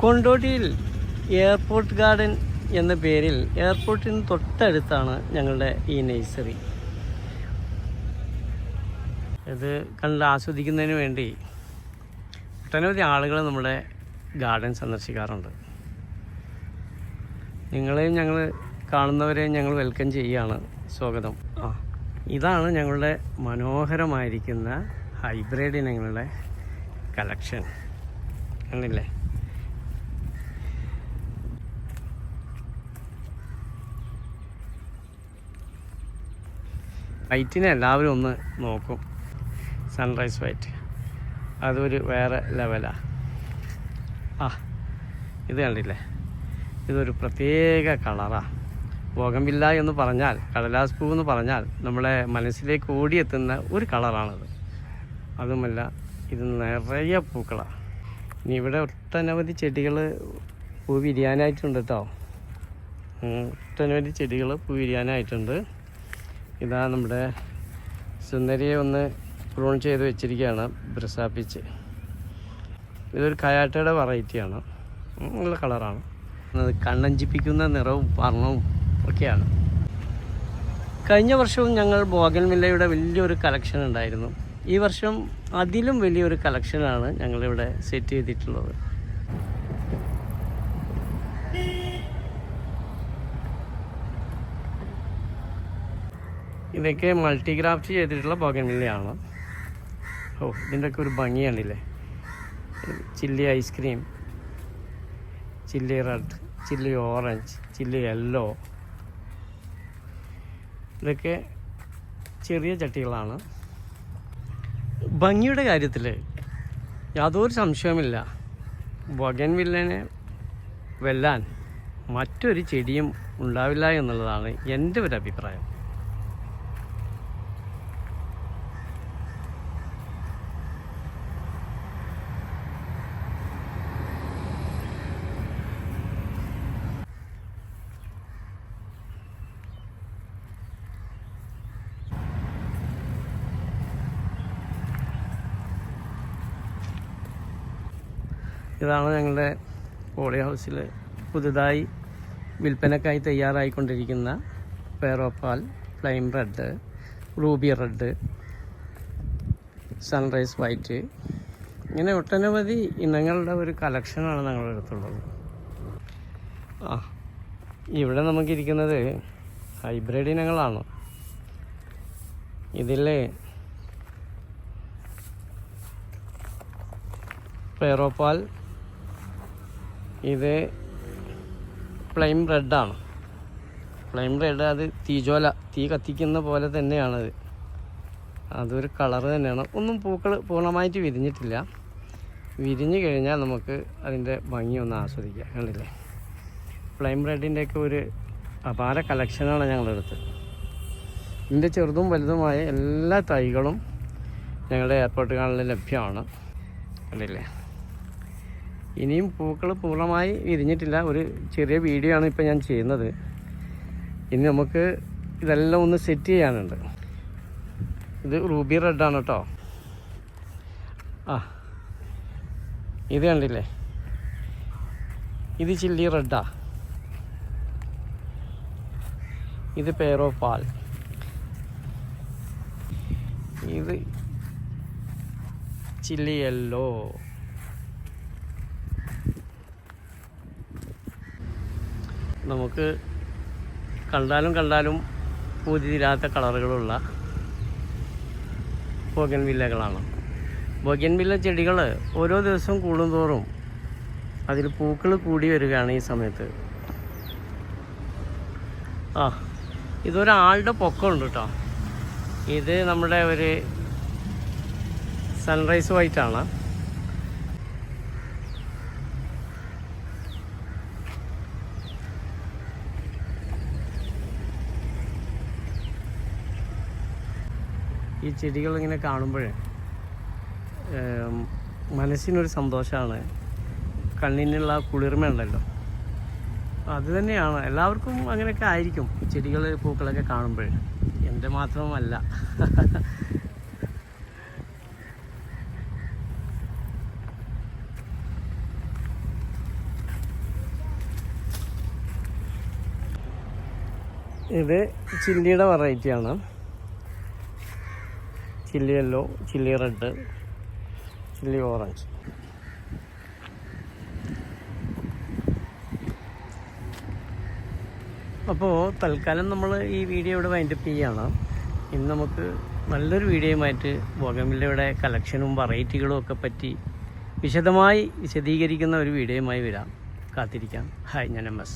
കൊണ്ടോട്ടിയിൽ airport garden എന്ന പേരിൽ എയർപോർട്ടിന് തൊട്ടടുത്താണ് ഞങ്ങളുടെ ഈ നഴ്സറി. ഇത് കണ്ട് ആസ്വദിക്കുന്നതിന് വേണ്ടി ഒട്ടനവധി ആളുകൾ നമ്മുടെ ഗാർഡൻ സന്ദർശിക്കാറുണ്ട്. നിങ്ങളെയും ഞങ്ങൾ കാണുന്നവരെയും ഞങ്ങൾ വെൽക്കം ചെയ്യുകയാണ്. സ്വാഗതം. ഇതാണ് ഞങ്ങളുടെ മനോഹരമായിരിക്കുന്ന ഹൈബ്രിഡ് ഇനങ്ങളുടെ കളക്ഷൻ. കണ്ടില്ലേ? വൈറ്റിനെ എല്ലാവരും ഒന്ന് നോക്കും. സൺറൈസ് വൈറ്റ് അതൊരു വേറെ ലെവലാണ്. ഇത് കണ്ടില്ലേ? ഇതൊരു പ്രത്യേക കളറാണ്. ബോഗൺവില്ല എന്ന് പറഞ്ഞാൽ, കടലാസ് പൂ എന്ന് പറഞ്ഞാൽ നമ്മളെ മനസ്സിലേക്ക് ഓടിയെത്തുന്ന ഒരു കളറാണത്. അതുമല്ല, ഇത് നിറയെ പൂക്കളാണ്. ഇനി ഇവിടെ ഒട്ടനവധി ചെടികൾ പൂ വിരിയാനായിട്ടുണ്ട് കേട്ടോ. ഒട്ടനവധി ചെടികൾ പൂ വിരിയാനായിട്ടുണ്ട്. ഇതാ നമ്മുടെ സുന്ദരിയെ ഒന്ന് പ്രൂൺ ചെയ്ത് വെച്ചിരിക്കുകയാണ്, ബ്രസാപ്പിച്ച്. ഇതൊരു കയാട്ടയുടെ വെറൈറ്റിയാണ്. നല്ല കളറാണ്. കണ്ണഞ്ചിപ്പിക്കുന്ന നിറവും വർണ്ണവും ഒക്കെയാണ്. കഴിഞ്ഞ വർഷവും ഞങ്ങൾ ബോഗൺവില്ലയുടെ വലിയൊരു കളക്ഷൻ ഉണ്ടായിരുന്നു. ഈ വർഷം അതിലും വലിയൊരു കളക്ഷനാണ് ഞങ്ങളിവിടെ സെറ്റ് ചെയ്തിട്ടുള്ളത്. ഇതൊക്കെ മൾട്ടിഗ്രാഫ്റ്റ് ചെയ്തിട്ടുള്ള ബോഗൺവില്ലയാണ്. ഇതിൻ്റെയൊക്കെ ഒരു ഭംഗിയാണില്ലേ? Chilli ice cream, chilli red, chilli orange, chilli yellow. ഇതൊക്കെ ചെറിയ ചട്ടികളാണ്. ഭംഗിയുടെ കാര്യത്തിൽ യാതൊരു സംശയവുമില്ല. ബോഗൺവില്ലിനെ വെല്ലാൻ മറ്റൊരു ചെടിയും ഉണ്ടാവില്ല എന്നുള്ളതാണ് എൻ്റെ ഒരു അഭിപ്രായം. ഇതാണ് ഞങ്ങളുടെ പോളി ഹൗസിൽ പുതുതായി വിൽപ്പനക്കായി തയ്യാറായിക്കൊണ്ടിരിക്കുന്ന പേരോപ്പാൽ, flame red, ruby red, sunrise white, ഇങ്ങനെ ഒട്ടനവധി ഇനങ്ങളുടെ ഒരു കളക്ഷനാണ് ഞങ്ങളുടെ അടുത്തുള്ളത്. ഇവിടെ നമുക്കിരിക്കുന്നത് ഹൈബ്രിഡ് ഇനങ്ങളാണ്. ഇതിൽ പേരോപ്പാൽ, ഇത് ഫ്ലെയിം റെഡാണ്. ഫ്ലെയിം റെഡ് അത് തീജോല, തീ കത്തിക്കുന്ന പോലെ തന്നെയാണത്. അതൊരു കളറ് തന്നെയാണ്. ഒന്നും പൂക്കൾ പൂർണ്ണമായിട്ട് വിരിഞ്ഞിട്ടില്ല. വിരിഞ്ഞു കഴിഞ്ഞാൽ നമുക്ക് അതിൻ്റെ ഭംഗി ഒന്ന് ആസ്വദിക്കാം. കണ്ടില്ലേ? ഫ്ലെയിം റെഡിൻ്റെയൊക്കെ ഒരു അപാര കളക്ഷനാണ് ഞങ്ങളെടുത്ത്. ഇതിൻ്റെ ചെറുതും വലുതുമായ എല്ലാ തൈകളും ഞങ്ങളുടെ എയർപോർട്ട് ഗാർഡനിൽ ലഭ്യമാണ്. കണ്ടില്ലേ? ഇനിയും പൂക്കൾ പൂർണ്ണമായി വിരിഞ്ഞിട്ടില്ല. ഒരു ചെറിയ വീഡിയോ ആണ് ഇപ്പോൾ ഞാൻ ചെയ്യുന്നത്. ഇനി നമുക്ക് ഇതെല്ലാം ഒന്ന് സെറ്റ് ചെയ്യാനുണ്ട്. ഇത് റൂബി റെഡാണ് കേട്ടോ. ഇത് കണ്ടില്ലേ? ഇത് ചില്ലി റെഡാ. ഇത് പേരോപ്പാൽ. ഇത് ചില്ലി യെല്ലോ. നമുക്ക് കണ്ടാലും പൂതിരാത്ത കളറുകളുള്ള ബോഗൺവില്ലകളാണ്. ബോഗൺവില്ല ചെടികൾ ഓരോ ദിവസവും കൂടുന്തോറും അതിൽ പൂക്കൾ കൂടി വരികയാണ് ഈ സമയത്ത്. ഇതൊരാളുടെ പൊക്കമുണ്ട് കേട്ടോ. ഇത് നമ്മുടെ ഒരു സൺറൈസ് വൈറ്റാണ്. ഈ ചെടികളിങ്ങനെ കാണുമ്പോഴേ മനസ്സിനൊരു സന്തോഷമാണ്. കണ്ണിനുള്ള കുളിർമ ഉണ്ടല്ലോ, അത് തന്നെയാണ്. എല്ലാവർക്കും അങ്ങനെയൊക്കെ ആയിരിക്കും ചെടികൾ പൂക്കളൊക്കെ കാണുമ്പോൾ. എൻ്റെ മാത്രമല്ല. ഇത് ചില്ലിയുടെ വെറൈറ്റിയാണ്. Chilli yellow, chilli red, chilli orange. അപ്പോൾ തൽക്കാലം നമ്മൾ ഈ വീഡിയോ ഇവിടെ വൈൻഡപ്പ് ചെയ്യുകയാണ്. ഇന്ന് നമുക്ക് നല്ലൊരു വീഡിയോയുമായിട്ട് ബോഗൺവില്ലയുടെ കളക്ഷനും വെറൈറ്റികളും ഒക്കെ പറ്റി വിശദമായി വിശദീകരിക്കുന്ന ഒരു വീഡിയോയുമായി വരാം. കാത്തിരിക്കാം. ഹായ്, ഞാൻ MS.